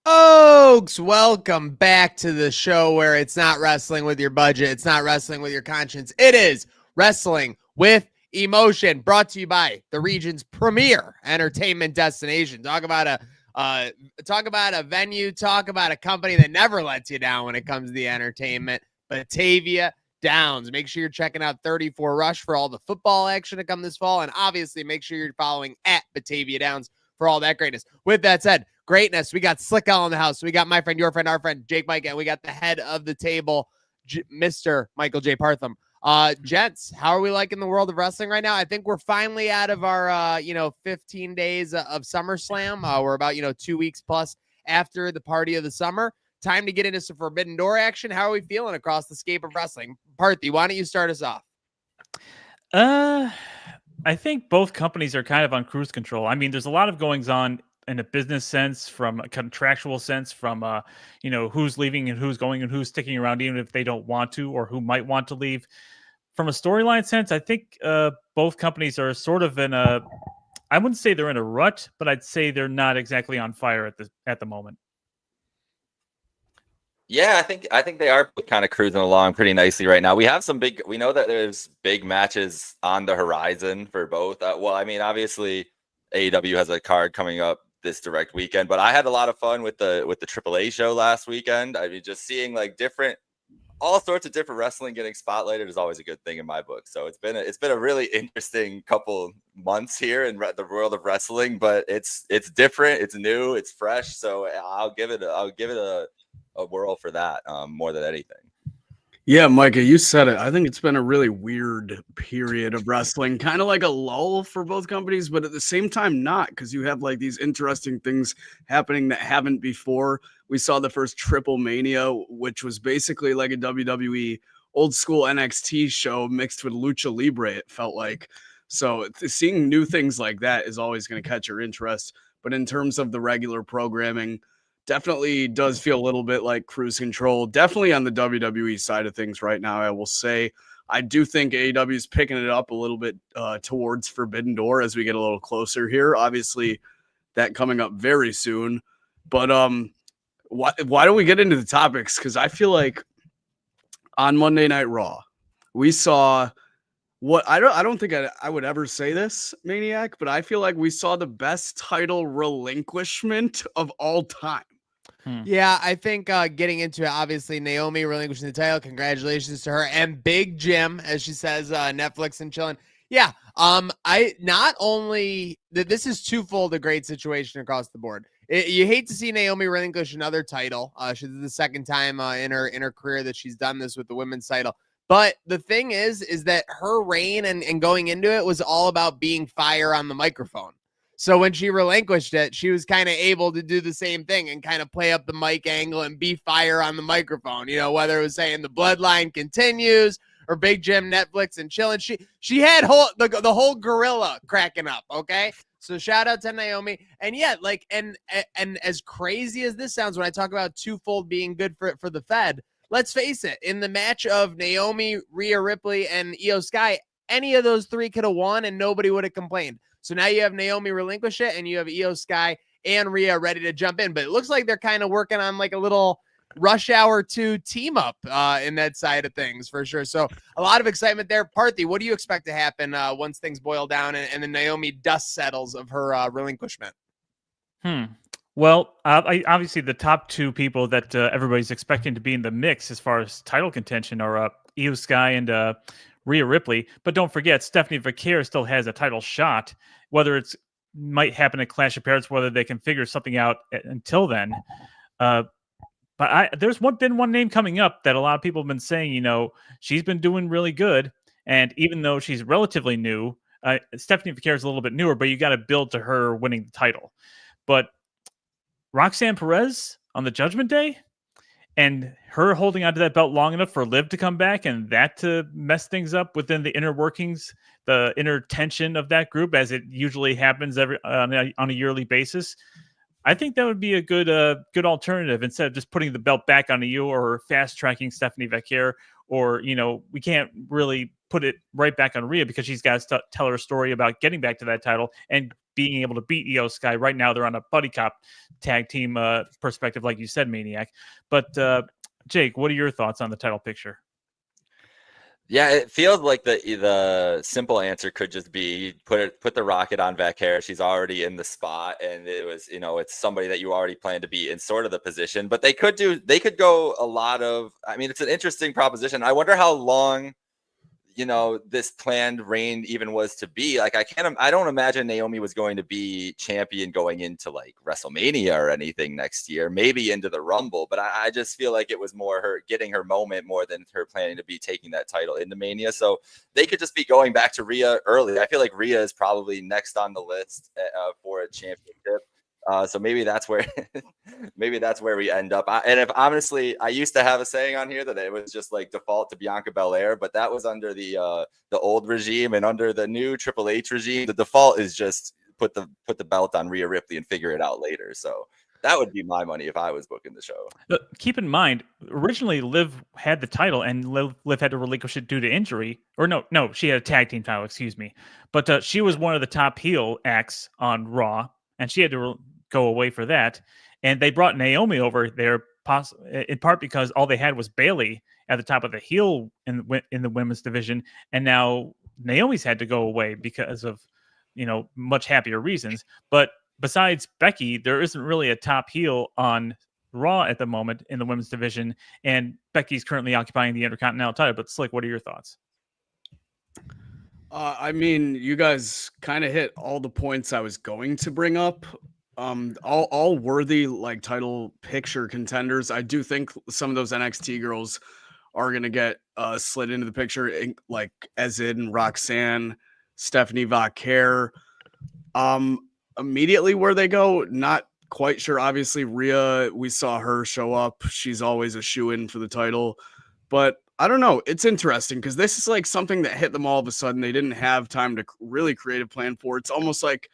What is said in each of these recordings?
Folks, welcome back to the show where it's not wrestling with your budget, it's not wrestling with your conscience, it is wrestling with emotion, brought to you by the region's premier entertainment destination. Talk about a venue, talk about a company that never lets you down when it comes to the entertainment. Batavia Downs. Make sure you're checking out 34 Rush for all the football action to come this fall, and obviously make sure you're following at Batavia Downs for all that greatness. With that said, greatness. We got Slick Al in the house. We got my friend, your friend, our friend, Jake Mike, and we got the head of the table, Mr. Michael J. Partham. Gents, how are we liking the world of wrestling right now? I think we're finally out of our, 15 days of SummerSlam. We're about, 2 weeks plus after the party of the summer. Time to get into some Forbidden Door action. How are we feeling across the scape of wrestling? Parthy, why don't you start us off? I think both companies are kind of on cruise control. I mean, there's a lot of goings on in a business sense, from a contractual sense, from who's leaving and who's going and who's sticking around, even if they don't want to, or who might want to leave. From a storyline sense, I think both companies are sort of in a, I wouldn't say they're in a rut, but I'd say they're not exactly on fire at the moment. Yeah, I think they are kind of cruising along pretty nicely right now. We know that there's big matches on the horizon for both. Obviously AEW has a card coming up this direct weekend, but I had a lot of fun with the AAA show last weekend. I mean, just seeing like all sorts of different wrestling getting spotlighted is always a good thing in my book. So it's been a really interesting couple months here in the world of wrestling, but it's different, it's new, it's fresh. So I'll give it a whirl for that more than anything. Yeah, Micah, you said it. I think it's been a really weird period of wrestling, kind of like a lull for both companies, but at the same time not, because you have like these interesting things happening that haven't before. We saw the first Triple Mania, which was basically like a WWE old school NXT show mixed with Lucha Libre, it felt like. So seeing new things like that is always going to catch your interest. But in terms of the regular programming, definitely does feel a little bit like cruise control. Definitely on the WWE side of things right now, I will say. I do think AEW is picking it up a little bit towards Forbidden Door as we get a little closer here. Obviously, that coming up very soon. But why don't we get into the topics? Because I feel like on Monday Night Raw, we saw what I don't think I would ever say this, Maniac, but I feel like we saw the best title relinquishment of all time. Yeah, I think getting into it, obviously, Naomi relinquishing the title. Congratulations to her. And Big Jim, as she says, Netflix and chilling. Yeah, I not only that this is twofold a great situation across the board. You hate to see Naomi relinquish another title. She's the second time in her career that she's done this with the women's title. But the thing is that her reign and going into it was all about being fire on the microphone. So when she relinquished it, she was kind of able to do the same thing and kind of play up the mic angle and be fire on the microphone. Whether it was saying the bloodline continues or Big Jim, Netflix and chilling. She had the whole gorilla cracking up. Okay. So shout out to Naomi. And yeah, and as crazy as this sounds, when I talk about twofold being good for the Fed, let's face it, in the match of Naomi, Rhea Ripley, and Io Sky, any of those three could have won and nobody would have complained. So now you have Naomi relinquish it and you have Io Sky and Rhea ready to jump in. But it looks like they're kind of working on like a little Rush Hour 2 team up in that side of things for sure. So a lot of excitement there. Parthy, what do you expect to happen once things boil down and the Naomi dust settles of her relinquishment? Well, obviously the top two people that everybody's expecting to be in the mix as far as title contention are Io Sky and Rhea Ripley. But don't forget, Stephanie Vaquer still has a title shot. Whether it's might happen at Clash of Parrots, whether they can figure something out until then. But there's been one name coming up that a lot of people have been saying, she's been doing really good. And even though she's relatively new, Stephanie Vaquer is a little bit newer, but you got to build to her winning the title. But Roxanne Perez on the Judgment Day and her holding onto that belt long enough for Liv to come back and that to mess things up within the inner workings, the inner tension of that group, as it usually happens on a yearly basis. I think that would be a good alternative instead of just putting the belt back on you or fast tracking Stephanie Vaquer, or we can't really put it right back on Rhea because she's got to tell her story about getting back to that title and being able to beat Io Sky. Right now, they're on a buddy cop tag team perspective, like you said, Maniac. But Jake, what are your thoughts on the title picture? Yeah, it feels like the simple answer could just be put the Rocket on Vaquera. She's already in the spot, and it was, it's somebody that you already planned to be in sort of the position. But they could go a lot of. I mean, it's an interesting proposition. I wonder how long this planned reign even was to be. Like, I don't imagine Naomi was going to be champion going into like WrestleMania or anything next year, maybe into the Rumble. But I just feel like it was more her getting her moment more than her planning to be taking that title into Mania. So they could just be going back to Rhea early. I feel like Rhea is probably next on the list for a championship. So maybe that's where we end up. And if honestly, I used to have a saying on here that it was just like default to Bianca Belair, but that was under the old regime, and under the new Triple H regime, the default is just put the belt on Rhea Ripley and figure it out later. So that would be my money if I was booking the show. Keep in mind, originally Liv had the title, and Liv had to relinquish it due to injury. Or no, she had a tag team title, excuse me. But she was one of the top heel acts on Raw, and she had to go away for that. And they brought Naomi over there, in part because all they had was Bayley at the top of the heel in the women's division, and now Naomi's had to go away because of much happier reasons. But besides Becky, there isn't really a top heel on Raw at the moment in the women's division, and Becky's currently occupying the Intercontinental title. But Slick, what are your thoughts? I mean, you guys kind of hit all the points I was going to bring up. All worthy like title picture contenders. I do think some of those NXT girls are gonna get slid into the picture, like as in Roxanne, Stephanie Vaquer. Immediately where they go, not quite sure. Obviously, Rhea, we saw her show up. She's always a shoe-in for the title, but I don't know. It's interesting because this is like something that hit them all of a sudden. They didn't have time to really create a plan for. It's almost like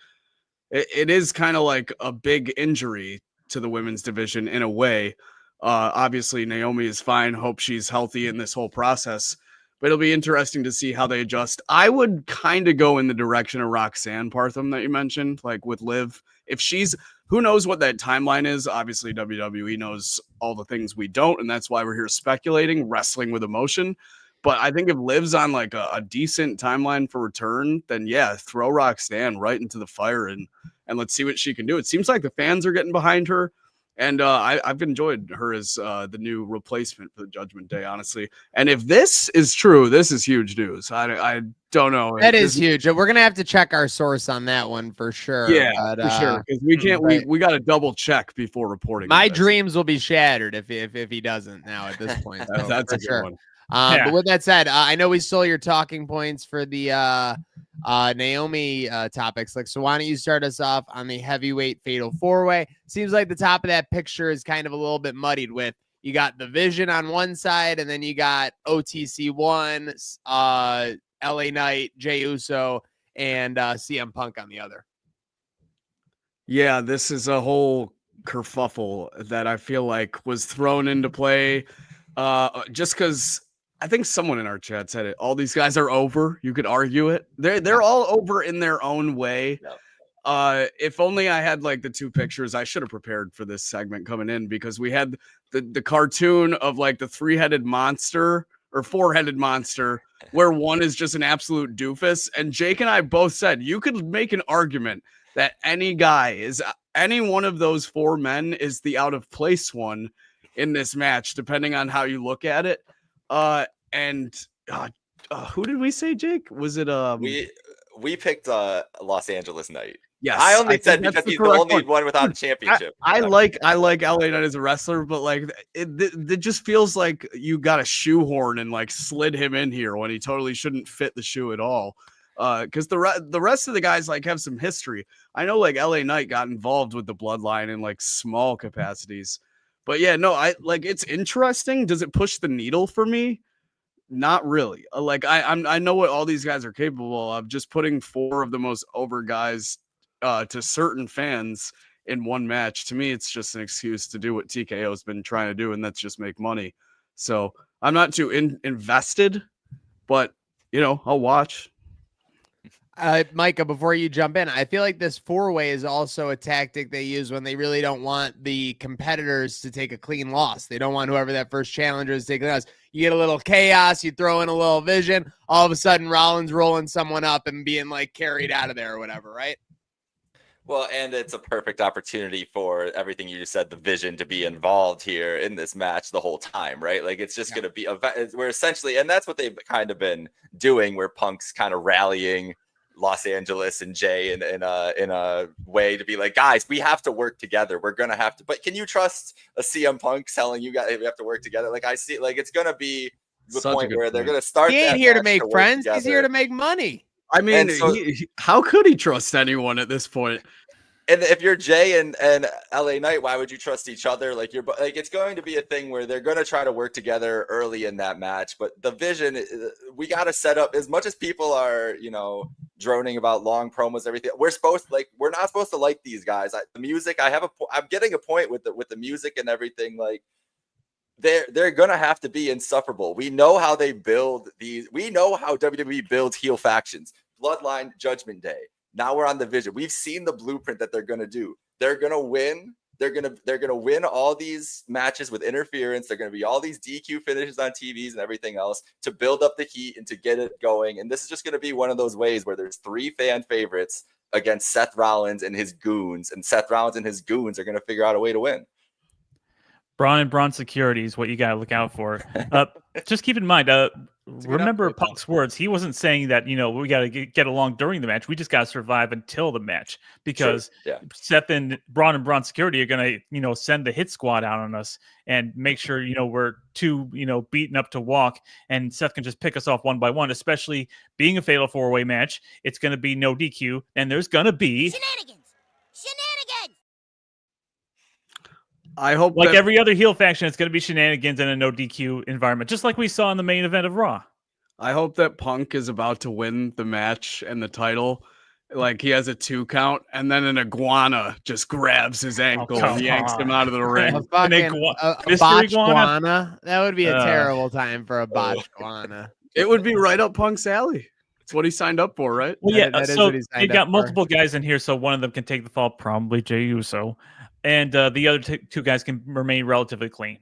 it is kind of like a big injury to the women's division in a way. Obviously, Naomi is fine. Hope she's healthy in this whole process. But it'll be interesting to see how they adjust. I would kind of go in the direction of Roxanne Partham that you mentioned, like with Liv. If she's, who knows what that timeline is? Obviously, WWE knows all the things we don't, and that's why we're here speculating, wrestling with emotion. But I think if Liv's on like a decent timeline for return, then yeah, throw Roxanne right into the fire and let's see what she can do. It seems like the fans are getting behind her. And I've enjoyed her as the new replacement for the Judgment Day, honestly. And if this is true, this is huge news. I don't know. That is huge. We're gonna have to check our source on that one for sure. Yeah, but, for sure. Because we can't. We got to double check before reporting. My dreams will be shattered if he doesn't now at this point. So, that's a good sure. one. But with that said, I know we stole your talking points for the Naomi topics. Like, so why don't you start us off on the heavyweight fatal four-way? Seems like the top of that picture is kind of a little bit muddied with you got the Vision on one side, and then you got OTC1, LA Knight, Jey Uso, and CM Punk on the other. Yeah, this is a whole kerfuffle that I feel like was thrown into play just because I think someone in our chat said it. All these guys are over. You could argue it. They're all over in their own way. Yep. If only I had like the two pictures, I should have prepared for this segment coming in because we had the cartoon of like the three-headed monster or four-headed monster where one is just an absolute doofus. And Jake and I both said you could make an argument that any one of those four men is the out of place one in this match, depending on how you look at it. Who did we say, Jake? Was it we picked Los Angeles Knight. Yes, I only said because he's the only one without a championship. I like LA Knight as a wrestler, but like it just feels like you got a shoehorn and like slid him in here when he totally shouldn't fit the shoe at all. Because the rest of the guys like have some history. I know like LA Knight got involved with the Bloodline in like small capacities. But yeah, no, I like it's interesting. Does it push the needle for me? Not really. Like I know what all these guys are capable of. Just putting four of the most over guys to certain fans in one match. To me, it's just an excuse to do what TKO has been trying to do, and that's just make money. So I'm not too invested, but I'll watch. Micah, before you jump in, I feel like this 4-way is also a tactic they use when they really don't want the competitors to take a clean loss. They don't want whoever that first challenger is taking a loss. You get a little chaos, you throw in a little vision, all of a sudden Rollins rolling someone up and being like carried out of there or whatever, right? Well, and it's a perfect opportunity for everything you just said, the vision to be involved here in this match the whole time, right? Like it's just going to be we're essentially, and that's what they've kind of been doing, where Punk's kind of rallying Los Angeles and Jay in a way to be like, guys, we have to work together. We're gonna have to. But can you trust a CM Punk telling you guys we have to work together? Like I see, like it's gonna be the point where they're gonna start. He ain't that here to match make work friends. He's together. here to make money. I mean, so- how could he trust anyone at this point? And if you're Jay and LA Knight, why would you trust each other? Like it's going to be a thing where they're going to try to work together early in that match. But the vision, we got to set up, as much as people are, droning about long promos, everything. We're not supposed to like these guys. The music, I'm getting a point with the music and everything. Like they're going to have to be insufferable. We know how they build these. We know how WWE builds heel factions. Bloodline, Judgment Day. Now we're on the vision. We've seen the blueprint that they're going to do. They're going to win. They're going to win all these matches with interference. They're going to be all these DQ finishes on TVs and everything else to build up the heat and to get it going. And this is just going to be one of those ways where there's 3 fan favorites against Seth Rollins and his goons, and Seth Rollins and his goons are going to figure out a way to win. Braun and Braun security is what you got to look out for. Just keep in mind, remember Punk's words. He wasn't saying that, we got to get along during the match. We just got to survive until the match, because Seth and Braun security are going to, send the hit squad out on us and make sure, we're too, beaten up to walk, and Seth can just pick us off one by one, especially being a fatal 4-way match. It's going to be no DQ, and there's going to be shenanigans. I hope, like every other heel faction, it's going to be shenanigans in a no DQ environment, just like we saw in the main event of Raw. I hope that Punk is about to win the match and the title. Like he has a 2 count, and then an iguana just grabs his ankle and yanks him out of the ring. A botched iguana. That would be a terrible time for a botched iguana. It would be right up Punk's alley. It's what he signed up for, right? Well, yeah. That is So what he signed they got up multiple guys in here, so one of them can take the fall, probably Jey Uso, and the other 2 guys can remain relatively clean.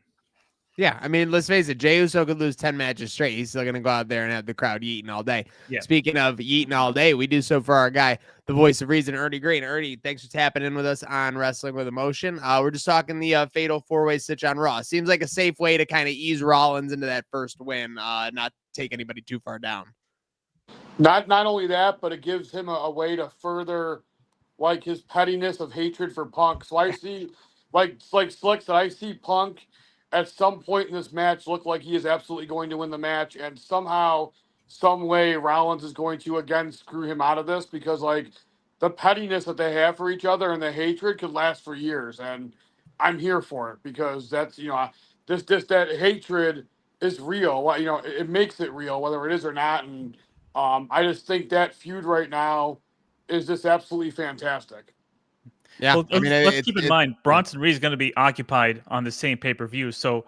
Yeah, I mean, let's face it. Jey Uso could lose 10 matches straight. He's still going to go out there and have the crowd yeeting all day. Yeah. Speaking of yeeting all day, we do so for our guy, the voice of reason, Ernie Green. Ernie, thanks for tapping in with us on Wrestling with Emotion. We're just talking the fatal 4-way stitch on Raw. Seems like a safe way to kind of ease Rollins into that first win, not take anybody too far down. Not only that, but it gives him a way to further, like, his pettiness of hatred for Punk. So I see, like Slick said, I see Punk at some point in this match look like he is absolutely going to win the match, and somehow, some way, Rollins is going to again screw him out of this, because like the pettiness that they have for each other and the hatred could last for years, and I'm here for it, because that's that hatred is real. It makes it real whether it is or not, and I just think that feud right now is just absolutely fantastic. Yeah, well, let's keep in mind, Bronson Reed is going to be occupied on the same pay-per-view, so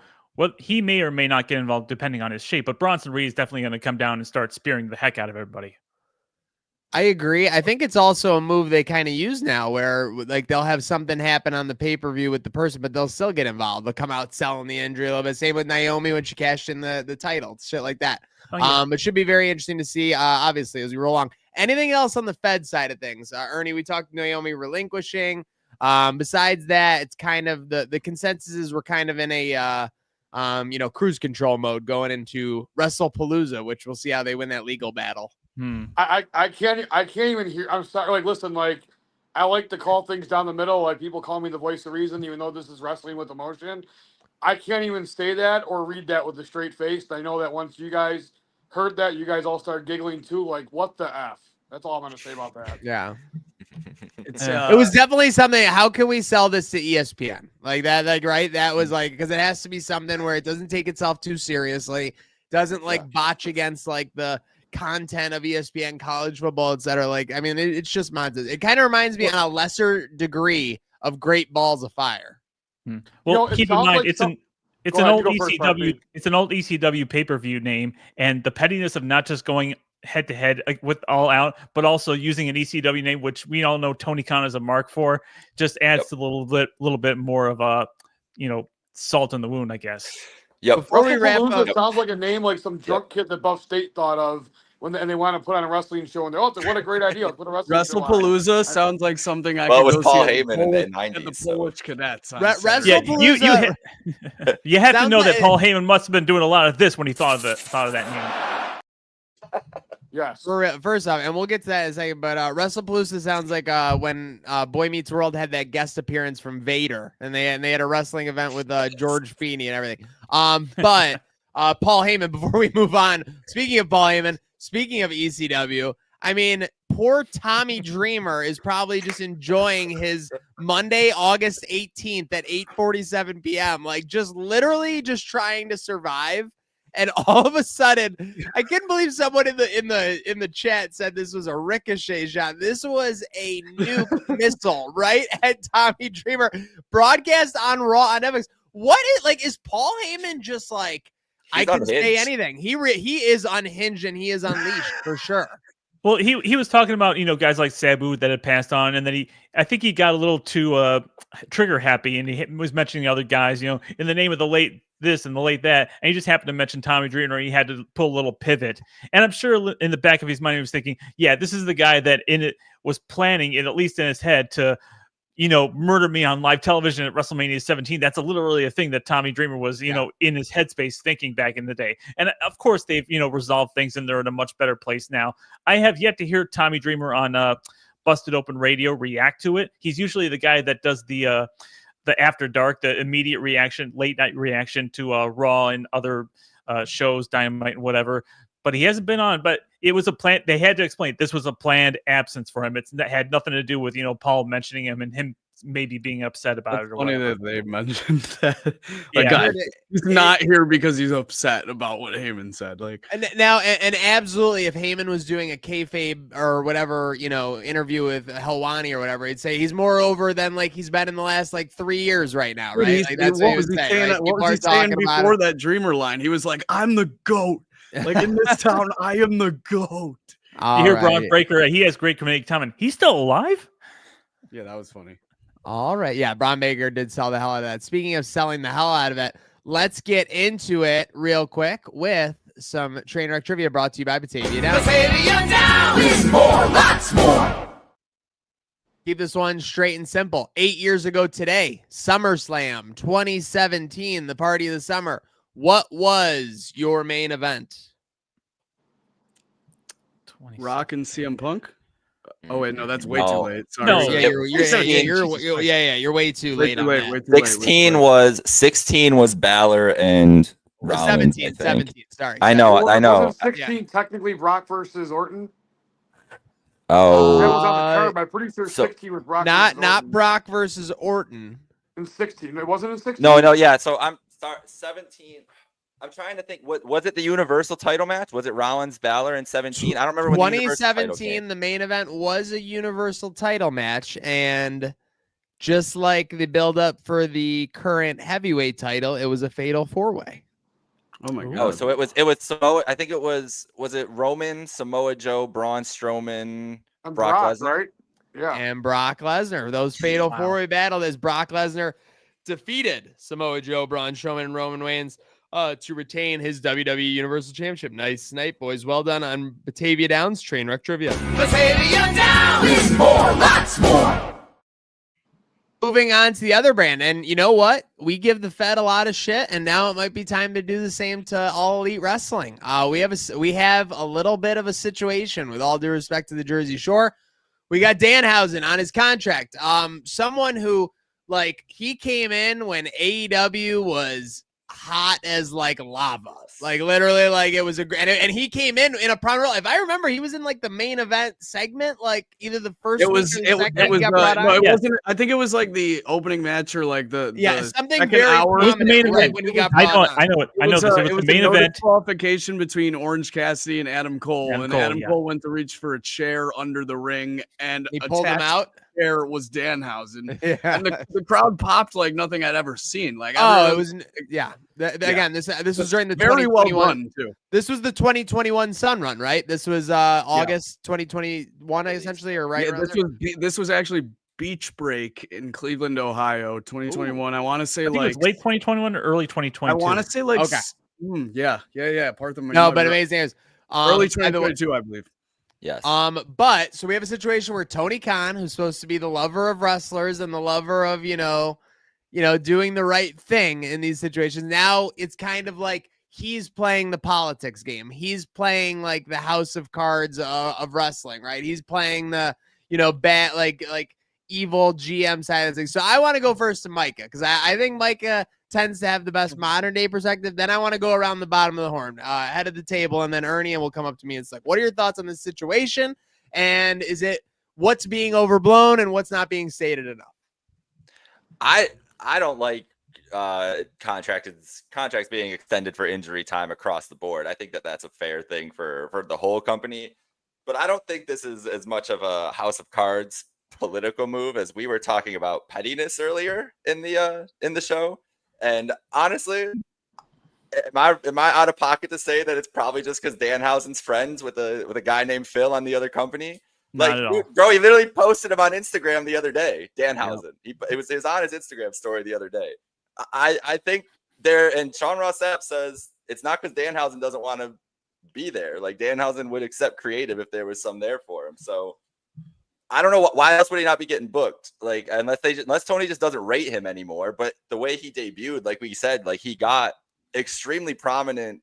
he may or may not get involved depending on his shape, but Bronson Reed is definitely going to come down and start spearing the heck out of everybody. I agree. I think it's also a move they kind of use now, where like they'll have something happen on the pay-per-view with the person, but they'll still get involved. They'll come out selling the injury a little bit. Same with Naomi when she cashed in the title, shit like that. Oh, yeah. It should be very interesting to see, obviously, as we roll along. Anything else on the Fed side of things? Ernie, we talked Naomi relinquishing. Besides that, it's kind of the consensus is we're kind of in a cruise control mode going into WrestlePalooza, which we'll see how they win that legal battle. I can't even hear. I'm sorry. Like, listen, like I like to call things down the middle. Like people call me the voice of reason, even though this is Wrestling with Emotion. I can't even say that or read that with a straight face. I know that once you guys heard that, you guys all started giggling too. Like, what the F? That's all I'm going to say about that. Yeah. It was definitely something. How can we sell this to ESPN? Like that, right? That was like, because it has to be something where it doesn't take itself too seriously, doesn't botch against like the content of ESPN college football, etc. Like, I mean, it's just nonsense. It kind of reminds me on a lesser degree of Great Balls of Fire. Well, keep in mind, it's an old ECW pay-per-view name, and the pettiness of not just going head-to-head with All Out, but also using an ECW name, which we all know Tony Khan is a mark for, just adds to a little bit more of a, salt in the wound, I guess. Yep. Before we wrap up, sounds like a name like some drunk kid that Buff State thought of and they want to put on a wrestling show, and what a great idea! Put a wrestling show on. WrestlePalooza sounds like something I Well, it could was go Paul see Heyman in the 90s. and the so- Polish Cadets. on Re- Saturday. Yeah, WrestlePalooza- you have to Sounds know like- that Paul Heyman must have been doing a lot of this when he thought of that name. Yes. First off, and we'll get to that in a second, but WrestlePalooza sounds like when Boy Meets World had that guest appearance from Vader, and they had a wrestling event with George Feeney and everything. But Paul Heyman, before we move on, speaking of Paul Heyman, speaking of ECW, I mean, poor Tommy Dreamer is probably just enjoying his Monday, August 18th at 8:47 p.m. Like just literally just trying to survive. And all of a sudden, I couldn't believe someone in the chat said this was a ricochet shot. This was a nuke missile right at Tommy Dreamer, broadcast on Raw on Netflix. Is Paul Heyman just like I can say anything? He is unhinged and he is unleashed for sure. Well, he was talking about guys like Sabu that had passed on, and then I think he got a little too trigger happy, and he was mentioning other guys, in the name of the late this and the late that, and he just happened to mention Tommy Dreamer, and he had to pull a little pivot. And I'm sure in the back of his mind he was thinking, yeah, this is the guy that was planning it, at least in his head, to murder me on live television at WrestleMania 17. That's literally a thing that Tommy Dreamer was, in his headspace thinking back in the day. And of course they've, resolved things and they're in a much better place now. I have yet to hear Tommy Dreamer on Busted Open Radio react to it. He's usually the guy that does the After Dark, the immediate reaction, late night reaction to Raw and other shows, Dynamite and whatever. But he hasn't been on. But it was a plan. They had to explain this was a planned absence for him. It had nothing to do with Paul mentioning him and him maybe being upset about it. Or funny whatever. that they mentioned that. Yeah. Guys, he's not here because he's upset about what Heyman said. Like and absolutely, if Heyman was doing a kayfabe or whatever, interview with Helwani or whatever, he'd say he's more over than like he's been in the last 3 years right now, right? Like that's what he was saying. Right? What was he saying before that Dreamer line? He was like, "I'm the GOAT. Like in this town, I am the GOAT." You hear Braun Breaker? He has great comedic timing. He's still alive? Yeah, that was funny. All right. Yeah, Braun Breaker did sell the hell out of that. Speaking of selling the hell out of it, let's get into it real quick with some Trainwreck trivia brought to you by Batavia Down. Batavia Down is more, lots more. Keep this one straight and simple. 8 years ago today, SummerSlam 2017, the party of the summer. What was your main event? Rock and CM Punk. Oh wait, no, that's way too late. Sorry. No. Yeah, you're way too late. Way on too that. late. 16 was Balor and Rollins, 17. Sorry. I know. Wasn't 16 technically Brock versus Orton? Oh, That was on the card, but I'm pretty sure 16 was Brock. versus Not Orton. Brock versus Orton. In 16, it wasn't in 16. no, yeah. So I'm sorry, 17. I'm trying to think. What was it? The Universal title match? Was it Rollins, Balor in 17? I don't remember when the Universal title 2017, came. the main event was a Universal title match, and just like the build-up for the current heavyweight title, it was a fatal four-way. Oh my god. Oh, so it was Samoa. I think it was it Roman, Samoa Joe, Braun Strowman, And Brock Lesnar? right? Yeah. And Brock Lesnar. Those fatal four-way battle as Brock Lesnar defeated Samoa Joe, Braun Strowman, and Roman Reigns to retain his WWE Universal Championship. Nice night, boys. Well done on Batavia Downs Trainwreck Trivia. Batavia Down is more, lots more. Moving on to the other brand, and you know what? We give the Fed a lot of shit, and now it might be time to do the same to All Elite Wrestling. We have a little bit of a situation, with all due respect to the Jersey Shore. We got Danhausen on his contract. Someone who, like, he came in when AEW was hot as like lava, like literally, like it was and he came in a prime role. If I remember, he was in like the main event segment, like either the first. It was. week It or the was. second It was. he got brought No, on. it Yeah. wasn't. I think it was like the opening match or like the Something second very hour. It was the main prominent, right, event. when he got I brought know on. it. I know it. I know this. It was the main a no event. disqualification between Orange Cassidy and Adam Cole, Adam and Cole, Adam yeah. Cole went to reach for a chair under the ring and He pulled him attached out. chair was Danhausen, Yeah. and the crowd popped like nothing I'd ever seen. Like, Oh, it everyone- was yeah. Again, this was during the very well 2021. done too. This was the 2021 Sun Run, right? This was August 2021, essentially, or right? Yeah, around there? this was actually Beach Break in Cleveland, Ohio, 2021. I want to say I think it like was late 2021 or early 2022. I want to say like Okay. yeah. Partham, you No, might but be right. amazing is Early by the way, 2022, I believe. Yes. but so we have a situation where Tony Khan, who's supposed to be the lover of wrestlers and the lover of doing the right thing in these situations, now it's kind of like he's playing the politics game. He's playing like the house of cards of wrestling, right? He's playing the bad like evil GM side of things. So I want to go first to Micah because I think Micah tends to have the best modern day perspective. Then I want to go around the bottom of the horn, head of the table, and then Ernie will come up to me and it's like, what are your thoughts on this situation? And is it what's being overblown and what's not being stated enough? I don't like contracts being extended for injury time across the board. I think that's a fair thing for the whole company, but I don't think this is as much of a house of cards political move as we were talking about pettiness earlier in the show. And honestly, am I out of pocket to say that it's probably just because Danhausen's friends with a guy named Phil on the other company? Not Like, at all. bro, he literally posted him on Instagram the other day. Danhausen. It was on his Instagram story the other day. I think there, and Sean Ross Sapp says it's not because Danhausen doesn't want to be there. Like, Danhausen would accept creative if there was some there for him. So I don't know why else would he not be getting booked? Like, unless Tony just doesn't rate him anymore. But the way he debuted, like we said, like he got extremely prominent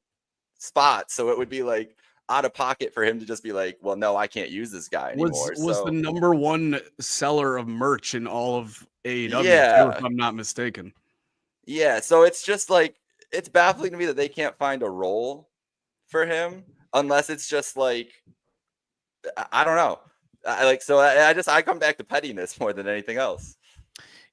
spots. So it would be like out of pocket for him to just be like, well, no, I can't use this guy anymore. Was the number one seller of merch in all of AEW, too, if I'm not mistaken. Yeah, so it's just like it's baffling to me that they can't find a role for him unless it's just like I don't know. I come back to pettiness more than anything else.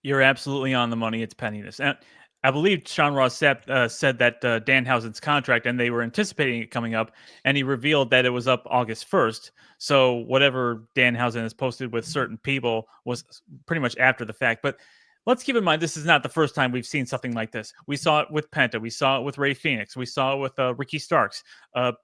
You're absolutely on the money. It's pettiness. And I believe Sean Ross Sapp said that Danhausen's contract, and they were anticipating it coming up, and he revealed that it was up August 1st. So whatever Danhausen has posted with certain people was pretty much after the fact. But let's keep in mind, this is not the first time we've seen something like this. We saw it with Penta. We saw it with Ray Phoenix. We saw it with Ricky Starks.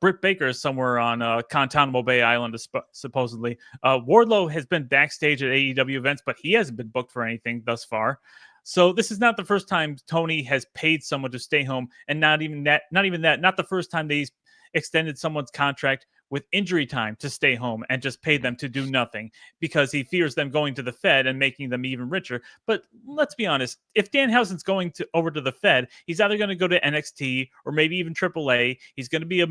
Britt Baker is somewhere on Guantanamo Bay Island, supposedly. Wardlow has been backstage at AEW events, but he hasn't been booked for anything thus far. So this is not the first time Tony has paid someone to stay home, and not the first time that he's extended someone's contract with injury time to stay home and just pay them to do nothing because he fears them going to the Fed and making them even richer. But let's be honest, if Danhausen's going over to the Fed, he's either going to go to NXT or maybe even AAA. He's going to be a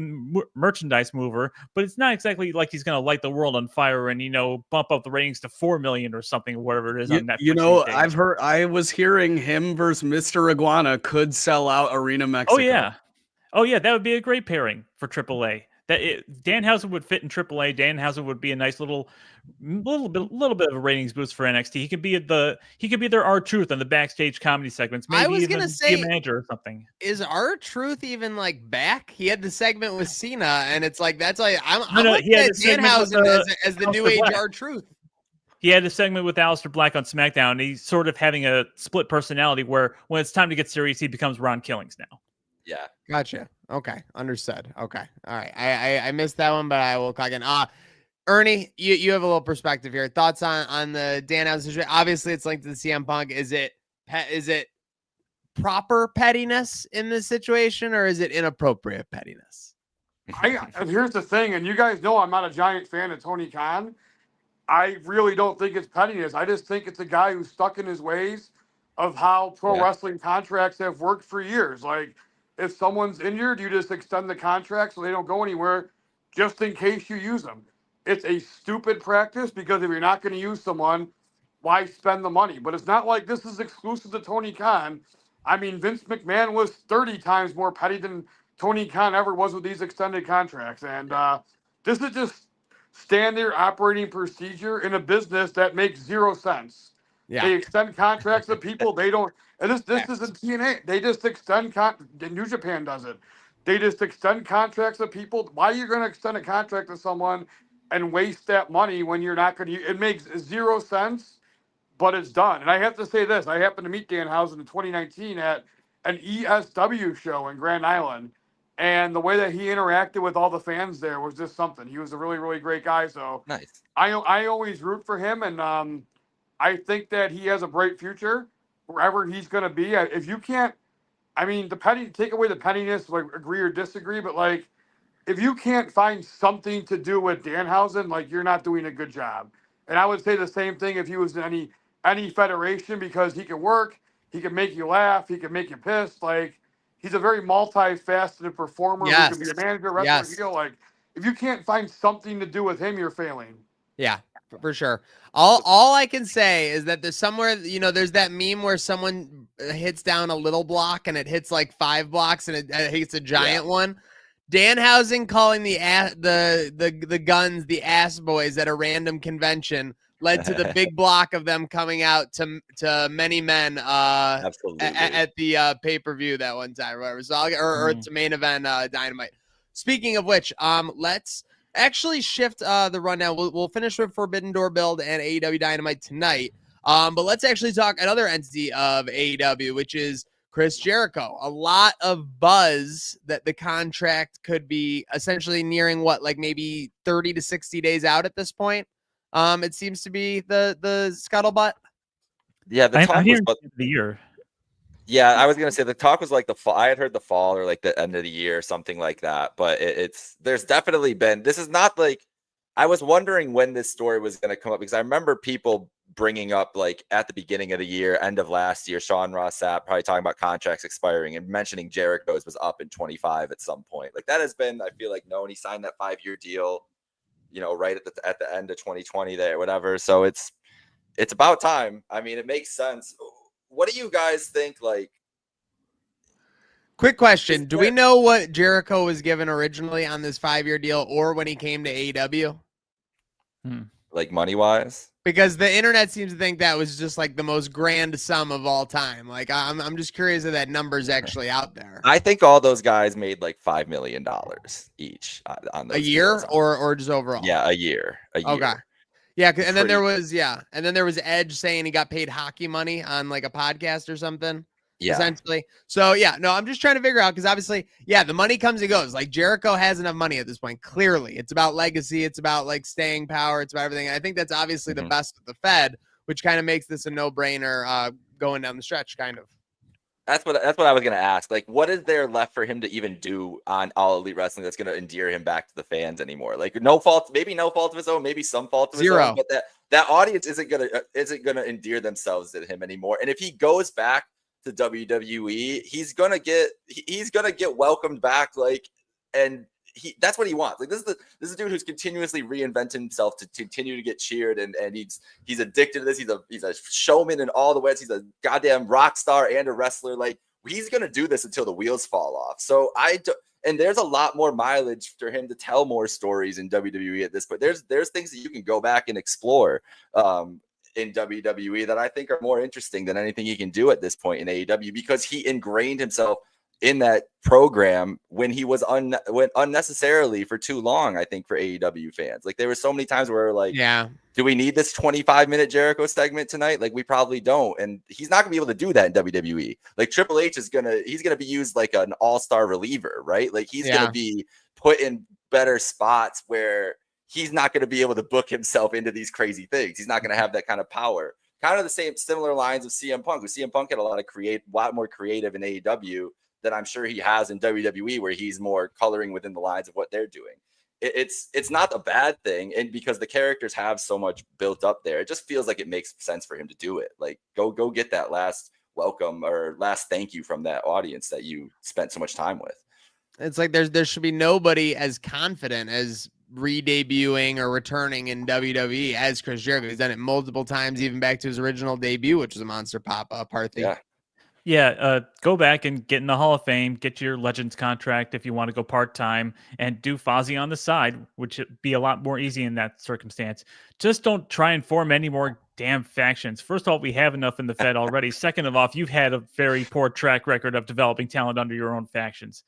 merchandise mover, but it's not exactly like he's going to light the world on fire and, bump up the ratings to 4 million or something, or whatever it is on Netflix. I was hearing him versus Mr. Iguana could sell out Arena Mexico. Oh yeah, that would be a great pairing for AAA. Danhausen would fit in AAA. Danhausen would be a nice little bit of a ratings boost for NXT. He could be their R-Truth on the backstage comedy segments. Maybe I was even gonna say, be a manager or something. Is R-Truth even like back? He had the segment with Cena, and it's like that's like I'm No, looking at Danhausen as the new age R-Truth. He had a segment with Aleister Black on SmackDown. And he's sort of having a split personality where when it's time to get serious, he becomes Ron Killings now. Yeah. Gotcha. Okay. Understood. Okay. All right. I missed that one, but I will clock in. Ernie, you have a little perspective here. Thoughts on the Danhausen situation? Obviously, it's linked to the CM Punk. Is it proper pettiness in this situation, or is it inappropriate pettiness? Here's the thing, and you guys know I'm not a giant fan of Tony Khan. I really don't think it's pettiness. I just think it's a guy who's stuck in his ways of how pro wrestling contracts have worked for years. Like, if someone's injured, you just extend the contract so they don't go anywhere just in case you use them. It's a stupid practice because if you're not going to use someone, why spend the money? But it's not like this is exclusive to Tony Khan. I mean, Vince McMahon was 30 times more petty than Tony Khan ever was with these extended contracts. And this is just standard operating procedure in a business that makes zero sense. Yeah. They extend contracts to people they don't. And this isn't TNA. They just extend New Japan does it. They just extend contracts to people. Why are you going to extend a contract to someone and waste that money when you're not going to? It makes zero sense. but it's done. And I have to say this: I happened to meet Danhausen in 2019 at an ESW show in Grand Island, and the way that he interacted with all the fans there was just something. He was a really, really great guy. So Nice. I always root for him, and I think that he has a bright future wherever he's going to be. If you can't, I mean, take away the pettiness, like agree or disagree, but like if you can't find something to do with Danhausen, like you're not doing a good job. And I would say the same thing if he was in any federation, because he can work, he can make you laugh, he can make you pissed. Like he's a very multifaceted performer who Yes. can be a manager, wrestler, Yes. heel. Like if you can't find something to do with him, you're failing. Yeah, for sure. All I can say is that there's somewhere, there's that meme where someone hits down a little block and it hits like 5 blocks and it hits a giant one. Danhausen calling the guns the ass boys at a random convention led to the big block of them coming out to many men Absolutely. at the pay-per-view that one time, whatever. So or to main event Dynamite. Speaking of which, let's actually shift the rundown. We'll finish with Forbidden Door build and AEW Dynamite tonight. But let's actually talk another entity of AEW, which is Chris Jericho. A lot of buzz that the contract could be essentially nearing like maybe 30 to 60 days out at this point. It seems to be the scuttlebutt. Yeah, the talk was about the year. Yeah, I was gonna say the talk was like the fall. I had heard the fall or like the end of the year, something like that. But there's definitely been. This is not like I was wondering when this story was gonna come up, because I remember people bringing up like at the beginning of the year, end of last year, Sean Ross Sapp probably talking about contracts expiring and mentioning Jericho's was up in 25 at some point. Like that has been, I feel like, known. He signed that 5-year deal, right at the end of 2020 there, whatever. So it's about time. I mean, it makes sense. What do you guys think? Like, quick question: do we know what Jericho was given originally on this 5-year deal, or when he came to AEW? Like money wise? Because the internet seems to think that was just like the most grand sum of all time. Like I'm just curious if that number's actually out there. I think all those guys made like $5 million each on those a year deals. or just overall. Yeah, a year. Okay. Yeah, and then there was Edge saying he got paid hockey money on like a podcast or something. Yeah. Essentially. So yeah, no, I'm just trying to figure out, because obviously, yeah, the money comes and goes. Like Jericho has enough money at this point. Clearly, it's about legacy. It's about like staying power. It's about everything. And I think that's obviously the best of the Fed, which kind of makes this a no-brainer going down the stretch, kind of. That's what I was gonna ask. Like, what is there left for him to even do on All Elite Wrestling that's gonna endear him back to the fans anymore? Like, no fault of his own, maybe some fault of his own, but that audience isn't gonna endear themselves to him anymore. And if he goes back to WWE, he's gonna get welcomed back, like, and that's what he wants. Like, this is a dude who's continuously reinventing himself to continue to get cheered, and he's addicted to this. He's a showman in all the ways. He's a goddamn rock star and a wrestler. Like, he's gonna do this until the wheels fall off. So and there's a lot more mileage for him to tell more stories in WWE at this point. There's things that you can go back and explore in WWE that I think are more interesting than anything he can do at this point in AEW, because he ingrained himself in that program when he was went unnecessarily for too long, I think, for AEW fans. Like, there were so many times where like, yeah, do we need this 25-minute Jericho segment tonight? Like, we probably don't. And he's not gonna be able to do that in WWE. Like, Triple H he's gonna be used like an all-star reliever, right? Like, he's gonna be put in better spots where he's not going to be able to book himself into these crazy things. He's not going to have that kind of power. Kind of the similar lines of CM Punk. CM Punk had a lot more creative in AEW than I'm sure he has in WWE, where he's more coloring within the lines of what they're doing. It's not a bad thing, and because the characters have so much built up there, it just feels like it makes sense for him to do it. Like, go get that last welcome or last thank you from that audience that you spent so much time with. It's like there should be nobody as confident as re-debuting or returning in WWE as Chris Jericho. He's done it multiple times, even back to his original debut, which was a Monster Pop-Up party. Go back and get in the Hall of Fame, get your Legends contract if you want to go part-time, and do Fozzy on the side, which would be a lot more easy in that circumstance. Just don't try and form any more damn factions. First of all, we have enough in the Fed already. Second of all, you've had a very poor track record of developing talent under your own factions.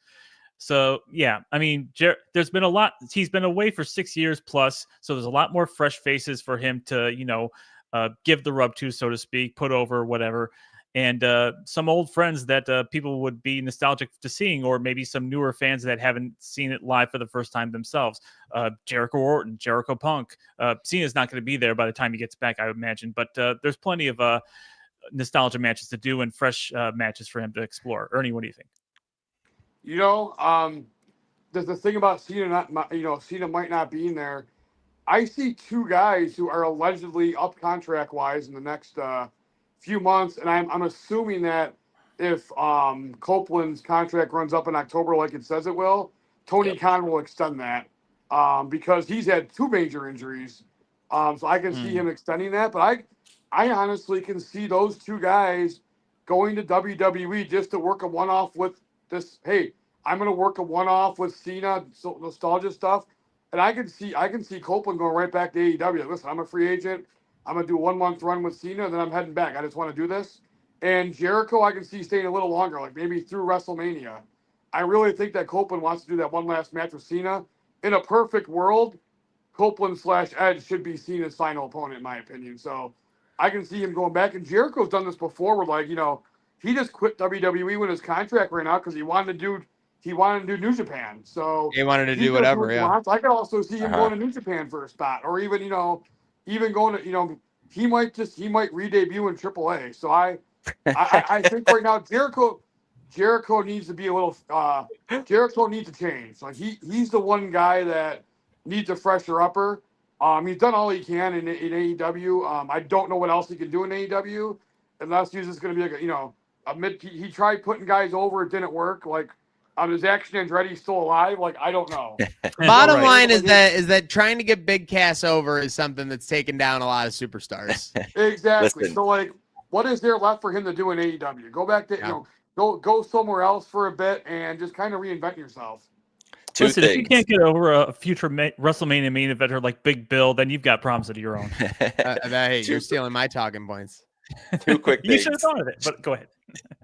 So, yeah, I mean, there's been a lot. He's been away for 6 years plus, so there's a lot more fresh faces for him to, give the rub to, so to speak, put over, whatever. And some old friends that people would be nostalgic to seeing, or maybe some newer fans that haven't seen it live for the first time themselves. Jericho Orton, Jericho Punk. Cena's not going to be there by the time he gets back, I would imagine. But there's plenty of nostalgia matches to do and fresh matches for him to explore. Ernie, what do you think? There's the thing about Cena Cena might not be in there. I see two guys who are allegedly up contract wise in the next few months, and I'm assuming that if Copeland's contract runs up in October like it says it will, Tony Khan will extend that because he's had two major injuries. So I can see him extending that, but I honestly can see those two guys going to WWE just to work a one-off with this. Hey, I'm going to work a one-off with Cena, nostalgia stuff. And I can see Copeland going right back to AEW. Listen, I'm a free agent. I'm gonna do a 1 month run with Cena, and then I'm heading back. I just want to do this. And Jericho, I can see staying a little longer, like maybe through WrestleMania. I really think that Copeland wants to do that one last match with Cena. In a perfect world, Copeland/Edge should be Cena's final opponent, in my opinion. So I can see him going back. And Jericho's done this before, where he just quit WWE when his contract ran out because he wanted to do New Japan. So He wanted to do whatever. Yeah. I could also see him going to New Japan for a spot, or even even going to he might re-debut in AAA. So I think right now Jericho needs to be a little Jericho needs to change. Like he's the one guy that needs a fresher upper. He's done all he can in AEW. I don't know what else he can do in AEW unless he's just going to be like a mid. He tried putting guys over, it didn't work. Like. Is Action Andretti still alive? Like, I don't know. Bottom line is that trying to get Big Cass over is something that's taken down a lot of superstars. Exactly. Listen. So, what is there left for him to do in AEW? Go back to go somewhere else for a bit and just kind of reinvent yourself. Listen, if you can't get over a future WrestleMania main eventer like Big Bill, then you've got problems of your own. Hey, you're stealing my talking points. Two quick things. You should have thought of it, but go ahead.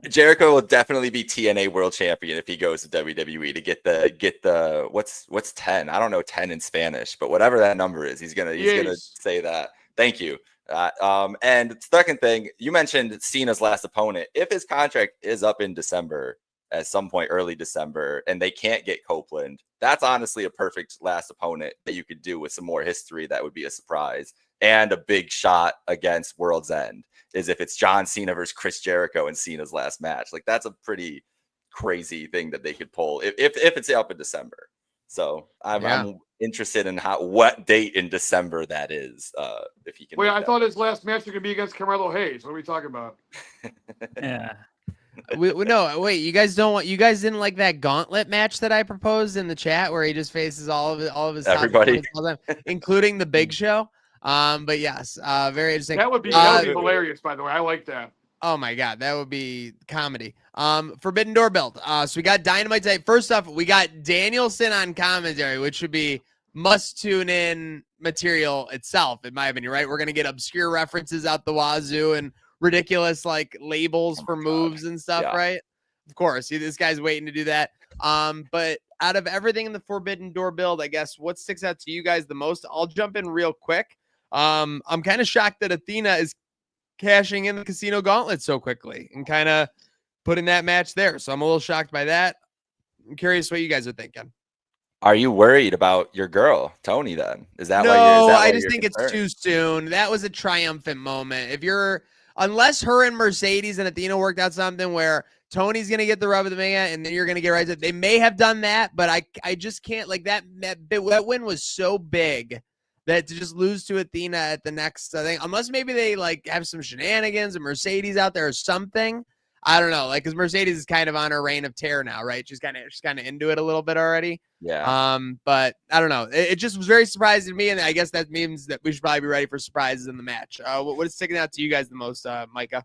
Jericho will definitely be TNA World Champion if he goes to WWE to get the what's 10? I don't know 10 in Spanish, but whatever that number is, he's gonna say that. Thank you. And the second thing, you mentioned Cena's last opponent. If his contract is up in December, at some point early December, and they can't get Copeland, that's honestly a perfect last opponent that you could do with some more history. That would be a surprise and a big shot against World's End. Is if it's John Cena versus Chris Jericho in Cena's last match. Like that's a pretty crazy thing that they could pull if it's up in December. So I'm interested in what date in December that is. If he can. Wait, I thought his last match was gonna be against Carmelo Hayes. What are we talking about? Yeah. No, wait. You guys didn't like that gauntlet match that I proposed in the chat where he just faces all of his everybody, including the Big Show. But yes, very interesting. That would be hilarious, by the way. I like that. Oh my God, that would be comedy. Forbidden Door build. So we got Dynamite tonight. First off, we got Danielson on commentary, which should be must tune in material itself, in my opinion, right? We're gonna get obscure references out the wazoo and ridiculous like labels for moves and stuff, right? Of course. See, this guy's waiting to do that. But out of everything in the Forbidden Door build, I guess what sticks out to you guys the most? I'll jump in real quick. I'm kind of shocked that Athena is cashing in the Casino Gauntlet so quickly and kind of putting that match there. So I'm a little shocked by that. I'm curious what you guys are thinking. Are you worried about your girl, Tony, then? Is that no, why I just think it's too soon. That was a triumphant moment. Unless her and Mercedes and Athena worked out something where Tony's going to get the rub of the man and then you're going to get right to it. They may have done that, but I just can't like that win was so big that to just lose to Athena at the next thing, unless maybe they like have some shenanigans and Mercedes out there or something. I don't know, like because Mercedes is kind of on her reign of terror now, right? She's kind of into it a little bit already. Yeah. But I don't know. It just was very surprising to me, and I guess that means that we should probably be ready for surprises in the match. What is sticking out to you guys the most, Micah?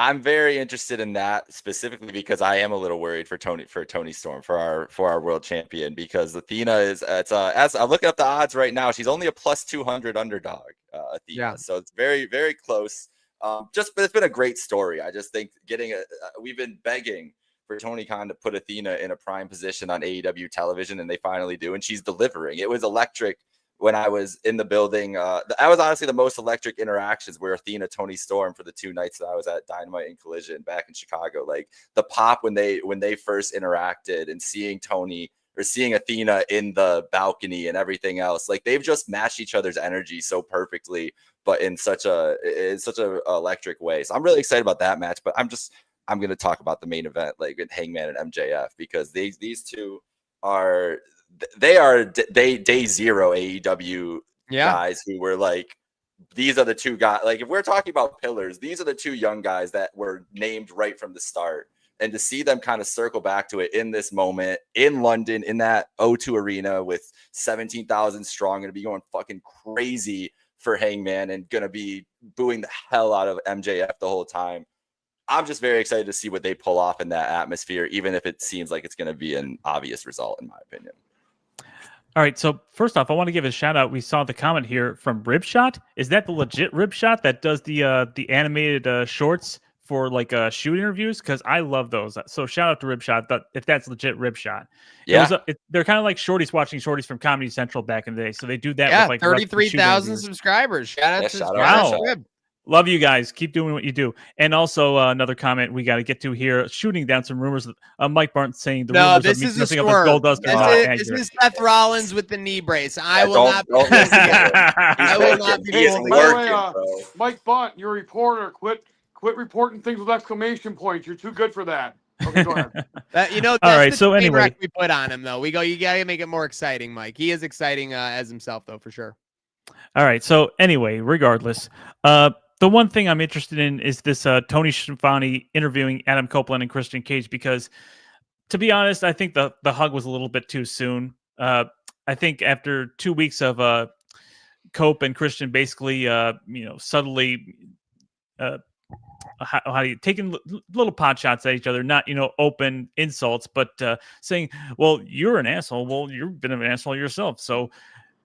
I'm very interested in that specifically because I am a little worried for Toni Storm for our world champion, because Athena is as I'm looking up the odds right now, she's only a plus 200 underdog, Athena. Yeah. So it's very, very close. But it's been a great story. I just think we've been begging for Tony Khan to put Athena in a prime position on AEW television, and they finally do, and she's delivering. It was electric when I was in the building. That was honestly the most electric interactions were Athena, Tony Storm for the 2 nights that I was at Dynamite and Collision back in Chicago. Like the pop when they first interacted, and seeing Tony or seeing Athena in the balcony and everything else, like they've just matched each other's energy so perfectly, but in such a electric way. So I'm really excited about that match. But I'm going to talk about the main event, like with Hangman and MJF, because these two are day zero AEW guys who were like, these are the two guys. Like if we're talking about pillars, these are the two young guys that were named right from the start. And to see them kind of circle back to it in this moment in London, in that O2 arena with 17,000 strong, going to be going fucking crazy for Hangman and going to be booing the hell out of MJF the whole time. I'm just very excited to see what they pull off in that atmosphere, even if it seems like it's going to be an obvious result, in my opinion. All right, so first off, I want to give a shout out. We saw the comment here from Ribshot. Is that the legit Ribshot that does the animated shorts for like shoot interviews? Because I love those. So shout out to Ribshot. If that's legit Ribshot, yeah, they're kind of like shorties watching shorties from Comedy Central back in the day. So they do that. Yeah, with like 33,000 subscribers. Shout out to Wow. Love you guys. Keep doing what you do. And also another comment we got to get to here, shooting down some rumors. Mike Barton saying the rumors this of me is messing a up with Goldust are not accurate. This is Seth Rollins with the knee brace. I will not be Mike Bunt, you're a reporter. Quit reporting things with exclamation points. You're too good for that. Okay, go ahead. That's all right. So anyway, we put on him though. You gotta make it more exciting, Mike. He is exciting as himself though, for sure. All right. So anyway, regardless, the one thing I'm interested in is this Tony Schiavone interviewing Adam Copeland and Christian Cage, because to be honest, I think the hug was a little bit too soon. I think after 2 weeks of Cope and Christian basically, subtly, how do you taking little pot shots at each other, not open insults, but saying, "Well, you're an asshole. Well, you've been an asshole yourself." So.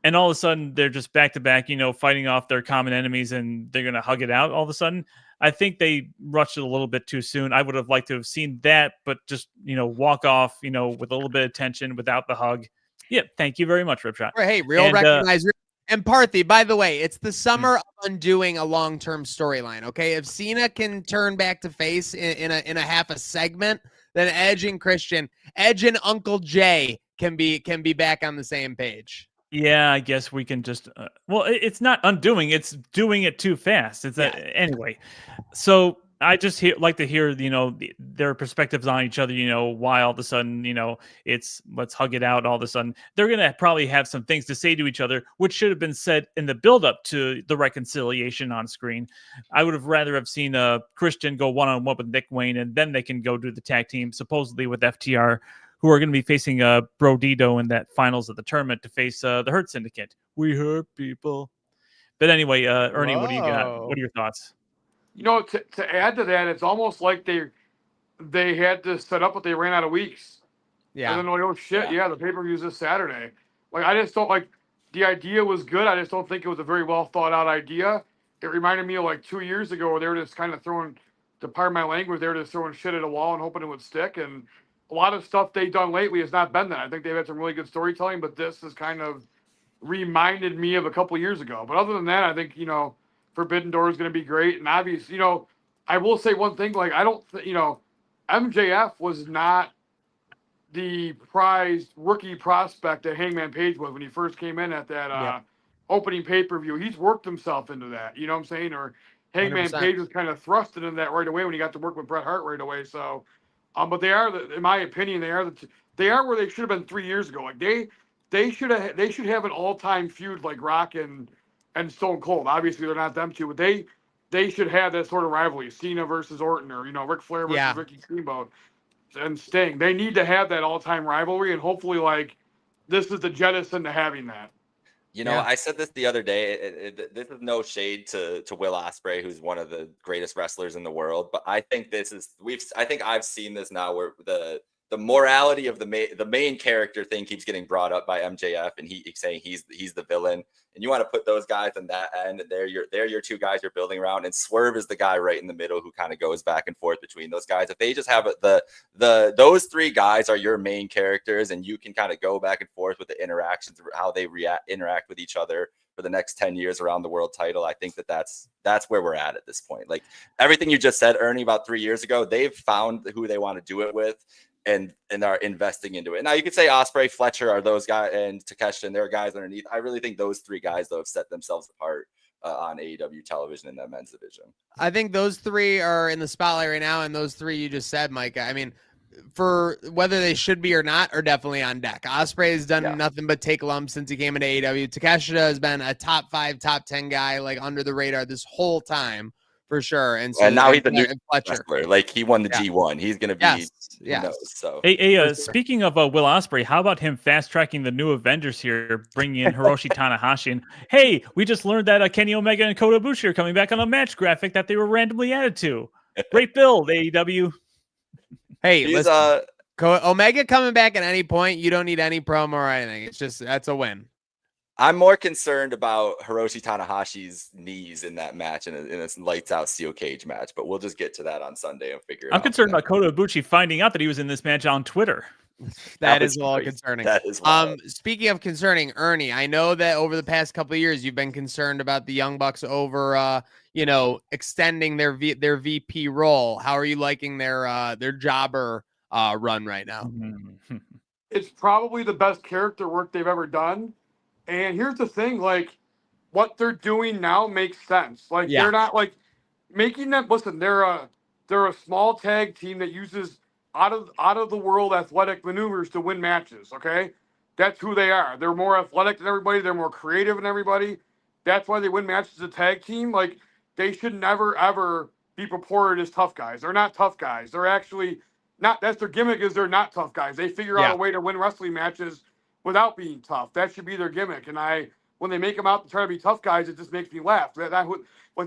And all of a sudden, they're just back to back, fighting off their common enemies, and they're going to hug it out all of a sudden. I think they rushed it a little bit too soon. I would have liked to have seen that, but just, walk off, with a little bit of tension without the hug. Yeah, thank you very much, Ripshot. Hey, recognize. And Parthy, by the way, it's the summer of undoing a long-term storyline, okay? If Cena can turn back to face in a half a segment, then Edge and Christian, Edge and Uncle Jay can be back on the same page. Yeah, I guess we can just. It's not undoing; it's doing it too fast. Anyway. So I just like to hear, their perspectives on each other. Why all of a sudden, it's let's hug it out. All of a sudden, they're gonna probably have some things to say to each other, which should have been said in the build-up to the reconciliation on screen. I would have rather have seen Christian go one-on-one with Nick Wayne, and then they can go do the tag team, supposedly with FTR. Who are going to be facing Brodito in that finals of the tournament to face the Hurt Syndicate. We hurt people. But anyway, Ernie, what do you got? What are your thoughts? To add to that, it's almost like they had to set up, but they ran out of weeks. Yeah. And then like, oh shit, the pay-per-view is this Saturday. Like, I just don't like, the idea was good. I just don't think it was a very well thought out idea. It reminded me of like 2 years ago where they were just kind of throwing, to pardon my language, they were just throwing shit at a wall and hoping it would stick. And a lot of stuff they've done lately has not been that. I think they've had some really good storytelling, but this has kind of reminded me of a couple of years ago. But other than that, I think, Forbidden Door is going to be great. And obviously, I will say one thing, like, I don't, MJF was not the prized rookie prospect that Hangman Page was when he first came in at that opening pay-per-view. He's worked himself into that, you know what I'm saying? Or Hangman 100%. Page was kind of thrusted into that right away when he got to work with Bret Hart right away. So, but they are, in my opinion, they are where they should have been 3 years ago. Like they should have an all-time feud like Rock and Stone Cold. Obviously, they're not them two, but they should have that sort of rivalry: Cena versus Orton, or Ric Flair versus Ricky Steamboat and Sting. They need to have that all-time rivalry, and hopefully, like, this is the jettison to having that. I said this the other day. This is no shade to Will Ospreay, who's one of the greatest wrestlers in the world, but I think I think I've seen this now where the the morality of the main character thing keeps getting brought up by MJF, and he's saying he's the villain, and you want to put those guys on that end. They're your two guys you're building around, and Swerve is the guy right in the middle who kind of goes back and forth between those guys. If they just have those three guys are your main characters, and you can kind of go back and forth with the interactions, how they interact with each other for the next 10 years around the world title. I think that's where we're at this point. Like everything you just said, Ernie, about 3 years ago, they've found who they want to do it with and are investing into it. Now you could say Ospreay, Fletcher are those guys, and Takeshita, and there are guys underneath. I really think those three guys, though, have set themselves apart on AEW television in that men's division. I think those three are in the spotlight right now, and those three you just said, Mike. I mean, for whether they should be or not, are definitely on deck. Ospreay has done nothing but take lumps since he came into AEW. Takeshita has been a top 5, top 10 guy, like under the radar this whole time for sure. And so, and now he's a new Fletcher. wrestler. Like he won the G1. He's going to be, so. Hey, speaking of Will Ospreay, how about him fast tracking the new Avengers here, bringing in Hiroshi Tanahashi? And hey, we just learned that Kenny Omega and Kota Ibushi are coming back on a match graphic that they were randomly added to. Great build, AEW. Hey, listen, Omega coming back at any point. You don't need any promo or anything. It's just that's a win. I'm more concerned about Hiroshi Tanahashi's knees in that match in a lights out steel cage match, but we'll just get to that on Sunday and figure it out. I'm concerned about Kota Ibushi finding out that he was in this match on Twitter. That is a little concerning. That is speaking of concerning, Ernie, I know that over the past couple of years you've been concerned about the Young Bucks over extending their VP role. How are you liking their jobber run right now? It's probably the best character work they've ever done. And here's the thing, like what they're doing now makes sense. Like they're not like making them listen, they're a small tag team that uses out of the world athletic maneuvers to win matches. Okay. That's who they are. They're more athletic than everybody, they're more creative than everybody. That's why they win matches as a tag team. Like they should never ever be purported as tough guys. They're not tough guys. They're actually not, that's their gimmick, is they're not tough guys. They figure out a way to win wrestling matches without being tough. That should be their gimmick. And when they make them out to try to be tough guys, it just makes me laugh. Like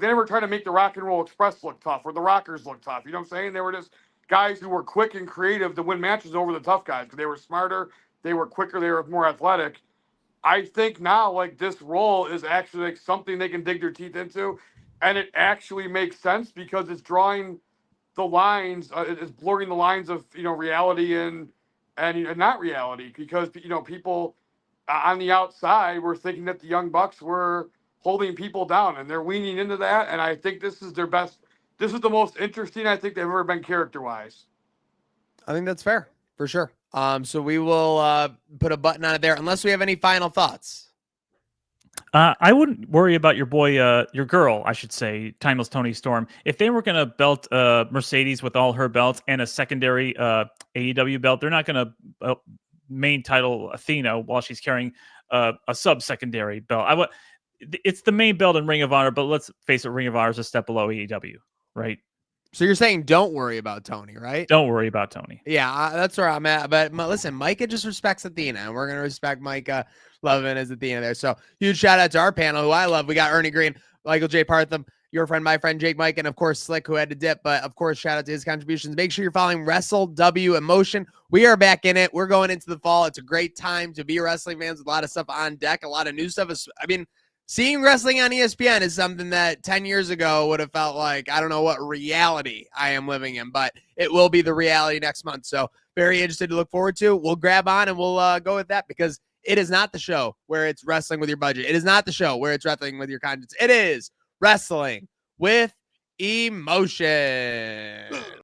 they never try to make the Rock and Roll Express look tough or the Rockers look tough. You know what I'm saying? They were just guys who were quick and creative to win matches over the tough guys because they were smarter, they were quicker, they were more athletic. I think now like this role is actually like something they can dig their teeth into, and it actually makes sense because it's drawing the lines, it's blurring the lines of reality and not reality, because people on the outside were thinking that the Young Bucks were holding people down, and they're leaning into that. And I think this is their best. This is the most interesting I think they've ever been character-wise. I think that's fair for sure. So we will put a button on it there, unless we have any final thoughts. I wouldn't worry about your boy, your girl, I should say, Timeless Tony Storm. If they were going to belt Mercedes with all her belts and a secondary AEW belt, they're not going to main title Athena while she's carrying a sub-secondary belt. It's the main belt in Ring of Honor, but let's face it, Ring of Honor is a step below AEW, right? So you're saying don't worry about Tony, right? Don't worry about Tony. Yeah, that's where I'm at. But listen, Micah just respects Athena, and we're going to respect Micah loving as Athena there. So huge shout out to our panel, who I love. We got Ernie Green, Michael J. Partham, your friend, my friend, Jake Mike, and of course Slick, who had to dip. But of course, shout out to his contributions. Make sure you're following Wrestle W Emotion. We are back in it. We're going into the fall. It's a great time to be wrestling fans with a lot of stuff on deck, a lot of new stuff. I mean, seeing wrestling on ESPN is something that 10 years ago would have felt like, I don't know what reality I am living in, but it will be the reality next month. So very interested to look forward to. We'll grab on and we'll go with that, because it is not the show where it's wrestling with your budget. It is not the show where it's wrestling with your conscience. It is wrestling with emotion.